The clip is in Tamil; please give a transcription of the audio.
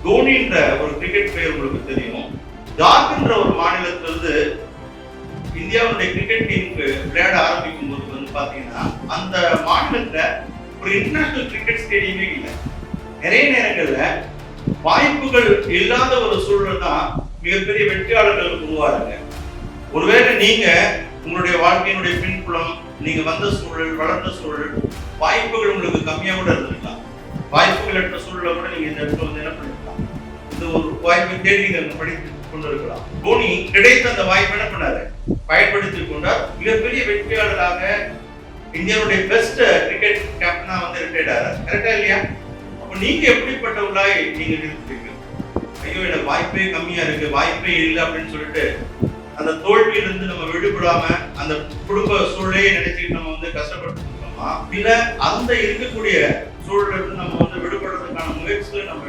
தோனின்ற ஒரு கிரிக்கெட் பிளேயர் உங்களுக்கு தெரியும். ஜார்க்கண்ட்ன்ற ஒரு மாநிலத்திலிருந்து இந்தியாவுடைய கிரிக்கெட் டீமுக்கு விளையாட ஆரம்பிக்கும் போது வந்து பாத்தீங்கன்னா அந்த மாநிலத்துல ஒரு இன்டர்நேஷனல் கிரிக்கெட் ஸ்டேடியமே இல்லை. நிறைய நேரங்கள்ல வாய்ப்புகள் இல்லாத ஒரு சூழல் தான் மிகப்பெரிய வெற்றியாளர்கள் உருவாருங்க. ஒருவேளை நீங்க உங்களுடைய வாழ்க்கையினுடைய பின்புலம், நீங்க வந்த சூழல், வளர்ந்த சூழல், வாய்ப்புகள் உங்களுக்கு கம்மியா கூட இருந்திருக்கலாம். வாய்ப்புகள் என்ற சூழலை கூட நீங்க இந்த இடத்துல வந்து என்ன பண்ணிருக்கலாம், இந்த ஒரு வாய்ப்பை தேடி நீங்க படித்து கொண்டு இருக்கலாம். தோனி கிடைத்த அந்த வாய்ப்பை என்ன பண்ணாரு, பயன்படுத்திக் கொண்டார். மிகப்பெரிய வெற்றியாளராக இந்தியாவுடைய பெஸ்ட் கிரிக்கெட் கேப்டனா வந்து ரிட்டையர்ட் ஆறாரு. கரெக்டா இல்லையா? அப்ப நீங்க எப்படிப்பட்டவர்களாய் நீங்க இருப்பீங்க? ஐயோ எனக்கு வாய்ப்பே கம்மியா இருக்கு, வாய்ப்பே இல்லை அப்படின்னு சொல்லிட்டு அந்த தோல்வியிலிருந்து நம்ம விடுபடாம அந்த குடும்ப சூழலையே நினைச்சுட்டு நம்ம வந்து கஷ்டப்பட்டு இருக்கோமா, இல்ல அந்த இருக்கக்கூடிய சூழலிருந்து நம்ம வந்து விடுபடுறதுக்கான முயற்சிகளை நம்ம